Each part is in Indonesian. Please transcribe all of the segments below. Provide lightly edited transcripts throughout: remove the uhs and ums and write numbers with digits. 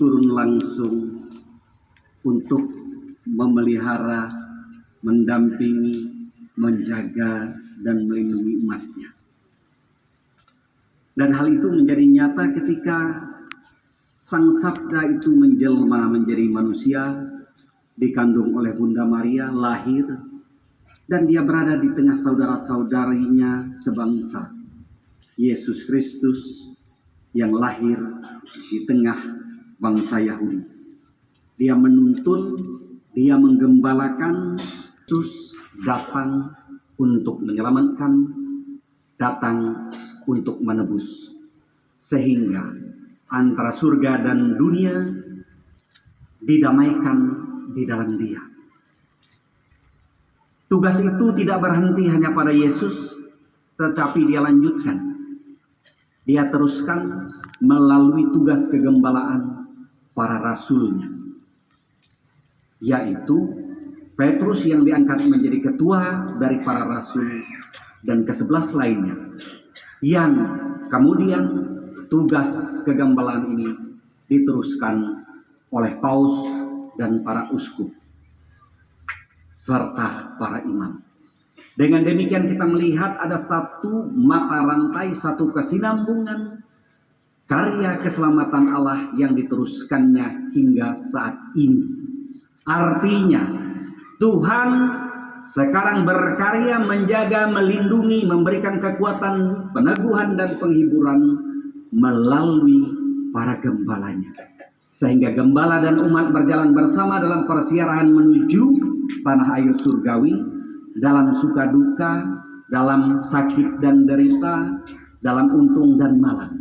turun langsung untuk memelihara, mendampingi, menjaga, dan melindungi umatnya. Dan hal itu menjadi nyata ketika Sang Sabda itu menjelma menjadi manusia, dikandung oleh Bunda Maria, lahir, dan dia berada di tengah saudara-saudarinya sebangsa. Yesus Kristus yang lahir di tengah bangsa Yahudi. Dia menuntun, dia menggembalakan. Yesus datang untuk menyelamatkan, datang untuk menebus, sehingga antara surga dan dunia didamaikan di dalam Dia. Tugas itu tidak berhenti hanya pada Yesus, tetapi Dia lanjutkan. Dia teruskan melalui tugas kegembalaan para rasulnya, yaitu Petrus yang diangkat menjadi ketua dari para rasul dan ke-11 lainnya, yang kemudian tugas kegembalaan ini diteruskan oleh paus dan para uskup serta para imam. Dengan demikian kita melihat ada satu mata rantai, satu kesinambungan karya keselamatan Allah yang diteruskannya hingga saat ini. Artinya Tuhan sekarang berkarya menjaga, melindungi, memberikan kekuatan, peneguhan dan penghiburan melalui para gembalanya. Sehingga gembala dan umat berjalan bersama dalam persiaran menuju tanah air surgawi, dalam suka duka, dalam sakit dan derita, dalam untung dan malang.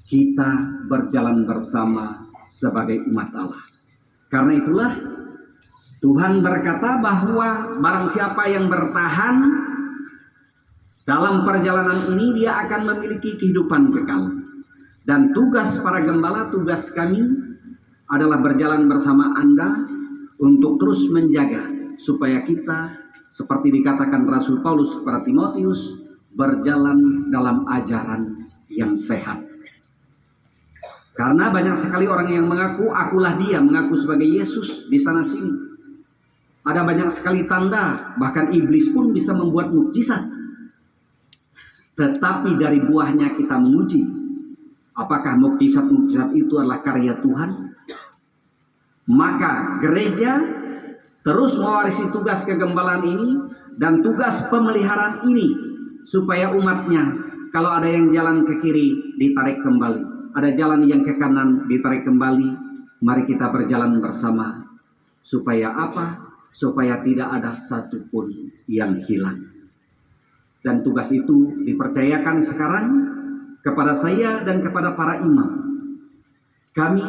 Kita berjalan bersama sebagai umat Allah. Karena itulah Tuhan berkata bahwa barang siapa yang bertahan dalam perjalanan ini, dia akan memiliki kehidupan kekal. Dan tugas para gembala, tugas kami adalah berjalan bersama Anda untuk terus menjaga supaya kita, seperti dikatakan Rasul Paulus kepada Timotius, berjalan dalam ajaran yang sehat. Karena banyak sekali orang yang mengaku, akulah dia, mengaku sebagai Yesus di sana sini. Ada banyak sekali tanda, bahkan iblis pun bisa membuat mukjizat. Tetapi dari buahnya kita menguji, apakah mukjizat-mukjizat itu adalah karya Tuhan? Maka gereja terus mewarisi tugas kegembalaan ini dan tugas pemeliharaan ini, supaya umatnya, kalau ada yang jalan ke kiri, ditarik kembali. Ada jalan yang ke kanan, ditarik kembali. Mari kita berjalan bersama. Supaya apa? Supaya tidak ada satupun yang hilang. Dan tugas itu dipercayakan sekarang kepada saya dan kepada para imam. Kami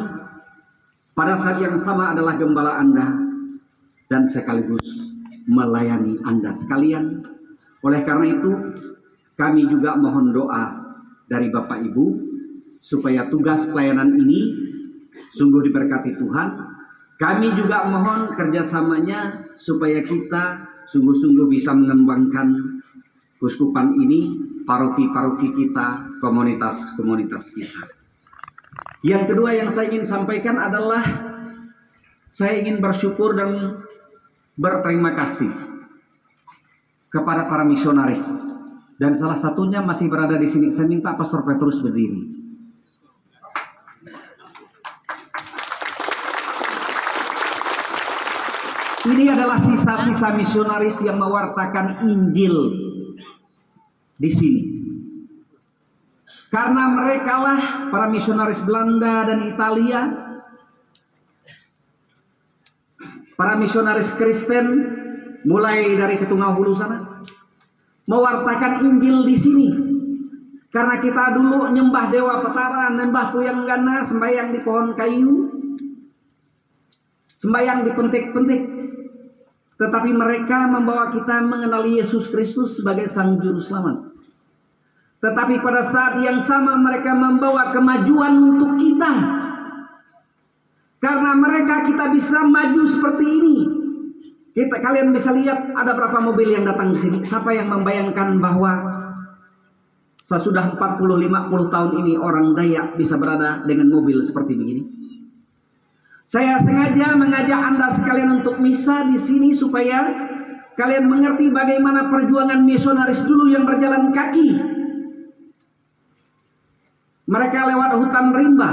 pada saat yang sama adalah gembala Anda dan sekaligus melayani Anda sekalian. Oleh karena itu, kami juga mohon doa dari Bapak Ibu supaya tugas pelayanan ini sungguh diberkati Tuhan. Kami juga mohon kerjasamanya supaya kita sungguh-sungguh bisa mengembangkan keuskupan ini, paroki-paroki kita, komunitas-komunitas kita. Yang kedua yang saya ingin sampaikan adalah saya ingin bersyukur dan berterima kasih kepada para misionaris. Dan salah satunya masih berada di sini. Saya minta Pastor Petrus berdiri. Ini adalah sisa-sisa misionaris yang mewartakan Injil di sini. Karena merekalah para misionaris Belanda dan Italia, para misionaris Kristen mulai dari Ketunggal sana, mewartakan Injil di sini. Karena kita dulu nyembah dewa petara, nyembah puyang gana, sembahyang di pohon kayu, sembahyang di pentik-pentik. Tetapi mereka membawa kita mengenali Yesus Kristus sebagai Sang Juru Selamat. Tetapi pada saat yang sama mereka membawa kemajuan untuk kita. Karena mereka kita bisa maju seperti ini. Kalian bisa lihat ada berapa mobil yang datang ke sini. Siapa yang membayangkan bahwa sesudah 40-50 tahun ini orang Dayak bisa berada dengan mobil seperti begini? Saya sengaja mengajak Anda sekalian untuk misa di sini supaya kalian mengerti bagaimana perjuangan misionaris dulu yang berjalan kaki. Mereka lewat hutan rimba,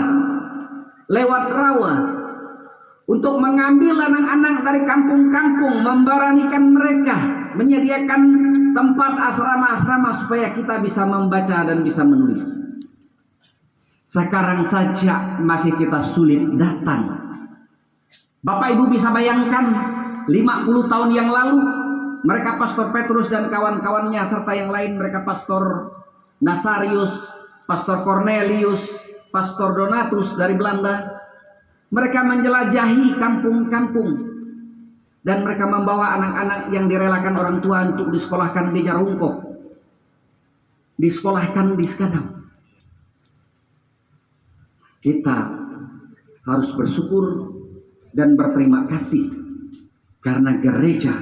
lewat rawa, untuk mengambil anak-anak dari kampung-kampung, memberanikan mereka, menyediakan tempat asrama-asrama supaya kita bisa membaca dan bisa menulis. Sekarang saja masih kita sulit datang. Bapak Ibu bisa bayangkan 50 tahun yang lalu mereka Pastor Petrus dan kawan-kawannya serta yang lain, mereka Pastor Nasarius, Pastor Cornelius, Pastor Donatus dari Belanda, mereka menjelajahi kampung-kampung dan mereka membawa anak-anak yang direlakan orang tua untuk disekolahkan di Jarungkok, disekolahkan di Skadam. Kita harus bersyukur dan berterima kasih karena gereja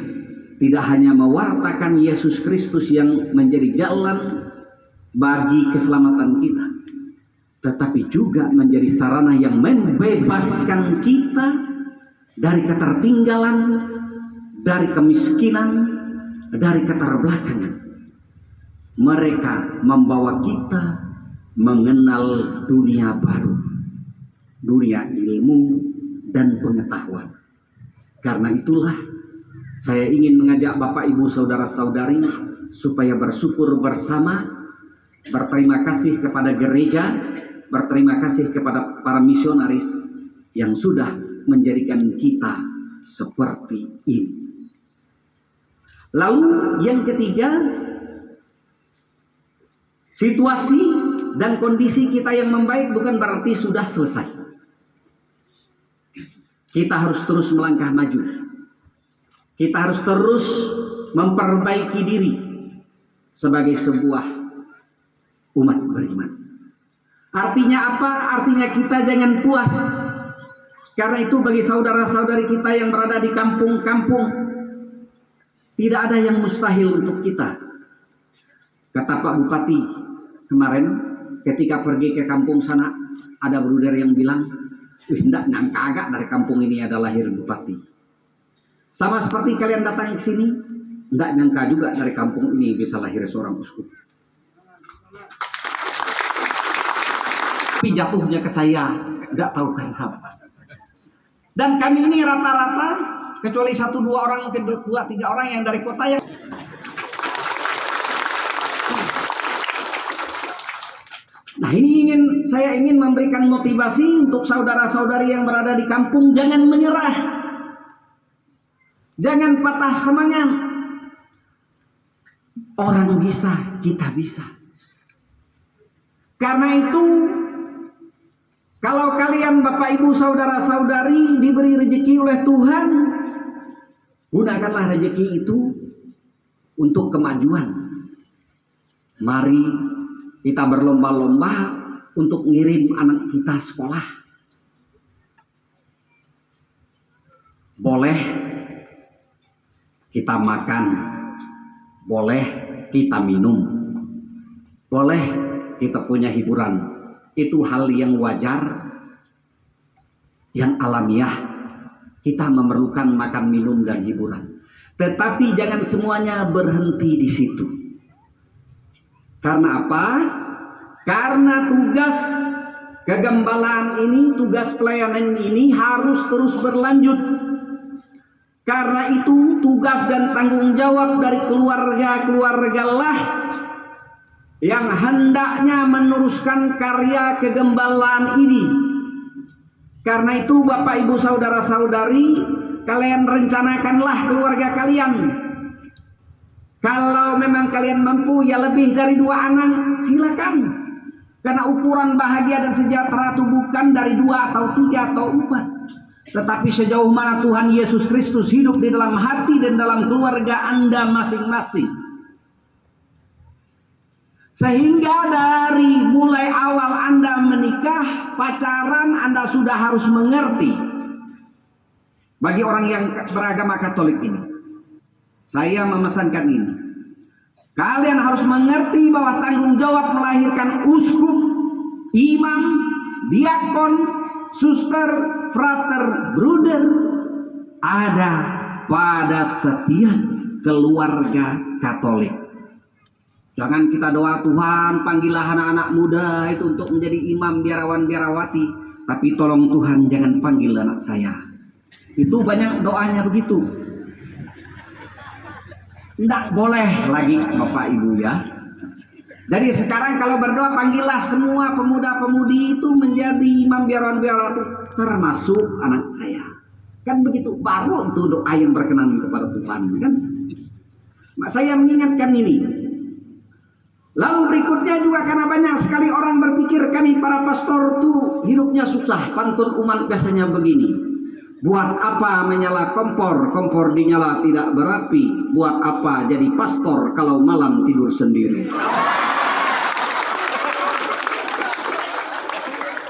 tidak hanya mewartakan Yesus Kristus yang menjadi jalan bagi keselamatan kita, tetapi juga menjadi sarana yang membebaskan kita dari ketertinggalan, dari kemiskinan, dari keterbelakangan. Mereka membawa kita mengenal dunia baru, dunia ilmu dan pengetahuan. Karena itulah saya ingin mengajak Bapak Ibu saudara-saudari supaya bersyukur bersama, berterima kasih kepada gereja, berterima kasih kepada para misionaris yang sudah menjadikan kita seperti ini. Lalu yang ketiga, situasi dan kondisi kita yang membaik bukan berarti sudah selesai. Kita harus terus melangkah maju. Kita harus terus memperbaiki diri sebagai sebuah umat beriman. Artinya apa? Artinya kita jangan puas. Karena itu bagi saudara-saudari kita yang berada di kampung-kampung, tidak ada yang mustahil untuk kita. Kata Pak Bupati kemarin ketika pergi ke kampung sana, ada bruder yang bilang, "Nggak nyangka agak dari kampung ini ada lahir bupati." Sama seperti kalian datang ke sini, nggak nyangka juga dari kampung ini bisa lahir seorang uskup. Tapi jatuhnya ke saya, nggak tahu kenapa. Dan kami ini rata-rata, kecuali 1-2 orang, mungkin 2-3 orang yang dari kota yang Nah, ini saya ingin memberikan motivasi untuk saudara-saudari yang berada di kampung, jangan menyerah. Jangan patah semangat. Orang bisa, kita bisa. Karena itu, kalau kalian Bapak Ibu saudara-saudari diberi rezeki oleh Tuhan, gunakanlah rezeki itu untuk kemajuan. Mari kita berlomba-lomba untuk ngirim anak kita sekolah. Boleh kita makan, boleh kita minum, boleh kita punya hiburan. Itu hal yang wajar, yang alamiah. Kita memerlukan makan, minum, dan hiburan. Tetapi jangan semuanya berhenti di situ. Karena apa? Karena tugas kegembalaan ini, tugas pelayanan ini harus terus berlanjut. Karena itu tugas dan tanggung jawab dari keluarga-keluarga lah yang hendaknya meneruskan karya kegembalaan ini. Karena itu Bapak Ibu saudara-saudari, kalian rencanakanlah keluarga kalian. Kalau memang kalian mampu ya lebih dari 2 anak, silakan. Karena ukuran bahagia dan sejahtera itu bukan dari 2 atau 3 atau 4. Tetapi sejauh mana Tuhan Yesus Kristus hidup di dalam hati dan dalam keluarga Anda masing-masing. Sehingga dari mulai awal Anda menikah, pacaran, Anda sudah harus mengerti. Bagi orang yang beragama Katolik ini, saya memesankan ini. Kalian harus mengerti bahwa tanggung jawab melahirkan uskup, imam, diakon, suster, frater, bruder ada pada setiap keluarga Katolik. Jangan kita doa, Tuhan panggillah anak-anak muda itu untuk menjadi imam, biarawan, biarawati, tapi tolong Tuhan jangan panggil anak saya. Itu banyak doanya begitu. Tidak boleh lagi Bapak Ibu ya. Jadi sekarang kalau berdoa, panggillah semua pemuda-pemudi itu menjadi imam, biarawan, biarawati, termasuk anak saya. Kan begitu, baru itu doa yang berkenan kepada Tuhan kan. Saya mengingatkan ini. Lalu berikutnya juga karena banyak sekali orang berpikir kami para pastor tuh hidupnya susah. Pantun umat biasanya begini. Buat apa menyala kompor, kompor dinyala tidak berapi. Buat apa jadi pastor kalau malam tidur sendiri.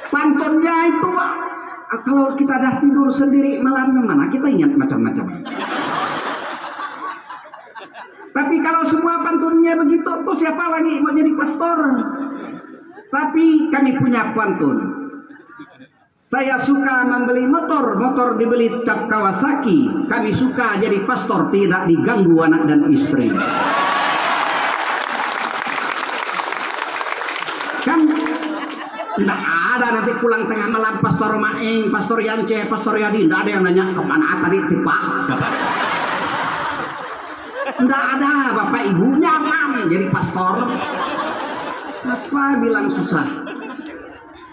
Pantunnya itu kalau kita dah tidur sendiri malam mana kita ingat macam-macam. Tapi kalau semua pantunnya begitu, tuh siapa lagi mau jadi pastor? Tapi kami punya pantun. Saya suka membeli motor, motor dibeli cap Kawasaki. Kami suka jadi pastor, tidak diganggu anak dan istri. Kan tidak ada nanti pulang tengah malam pastor Maeng, pastor Yance, pastor Yadi, tidak ada yang nanya kemana tadi tipak. Tidak ada, Bapak Ibu nyaman jadi pastor. Apa bilang susah?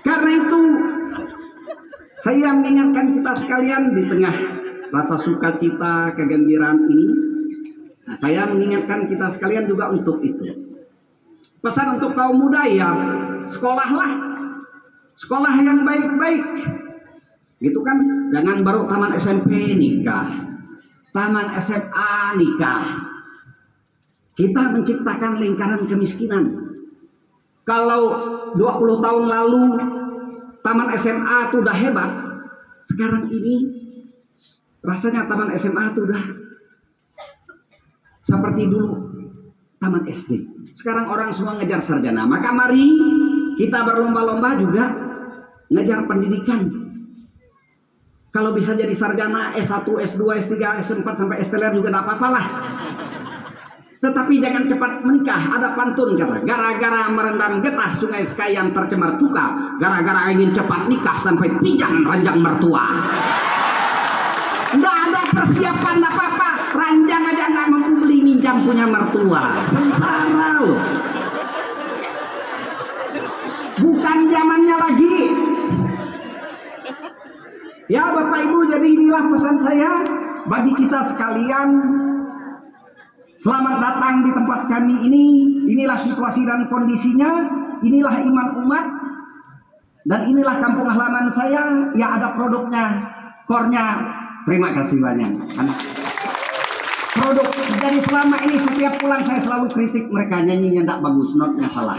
Karena itu saya mengingatkan kita sekalian di tengah rasa sukacita, kegembiraan ini. Nah, saya mengingatkan kita sekalian juga untuk itu. Pesan untuk kaum muda ya, sekolahlah. Sekolah yang baik-baik. Gitu kan? Jangan baru taman SMP nikah. Taman SMA nikah. Kita menciptakan lingkaran kemiskinan. Kalau 20 tahun lalu taman SMA itu udah hebat, sekarang ini rasanya taman SMA itu udah seperti dulu taman SD. Sekarang orang semua ngejar sarjana. Maka mari kita berlomba-lomba juga ngejar pendidikan. Kalau bisa jadi sarjana S1, S2, S3, S4 sampai S-teler juga tidak apa-apa lah. Tetapi jangan cepat menikah. Ada pantun kata, gara-gara merendam getah sungai Sekayam tercemar cuka, gara-gara ingin cepat nikah sampai pinjam ranjang mertua. Nggak ada persiapan apa-apa, ranjang aja nggak mampu beli, minjam punya mertua. Sengsara loh. Bukan zamannya lagi. Ya Bapak Ibu, jadi inilah pesan saya bagi kita sekalian. Selamat datang di tempat kami ini. Inilah situasi dan kondisinya. Inilah iman umat. Dan inilah kampung halaman saya. Ya ada produknya, kornya. Terima kasih banyak. Produk. Jadi selama ini setiap pulang saya selalu kritik mereka, nyanyinya tidak bagus, notnya salah.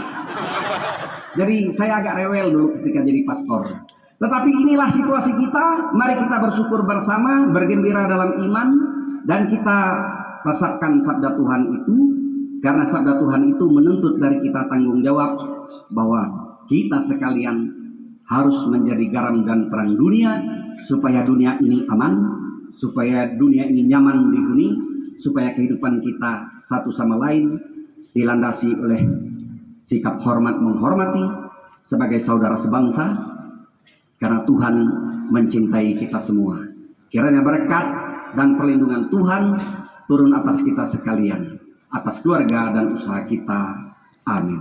Jadi saya agak rewel dulu ketika jadi pastor. Tetapi inilah situasi kita. Mari kita bersyukur bersama, bergembira dalam iman, dan kita rasakan sabda Tuhan itu, karena sabda Tuhan itu menuntut dari kita tanggung jawab bahwa kita sekalian harus menjadi garam dan terang dunia, supaya dunia ini aman, supaya dunia ini nyaman dihuni, supaya kehidupan kita satu sama lain dilandasi oleh sikap hormat menghormati sebagai saudara sebangsa, karena Tuhan mencintai kita semua. Kiranya berkat dan perlindungan Tuhan turun atas kita sekalian, atas keluarga dan usaha kita. Amin.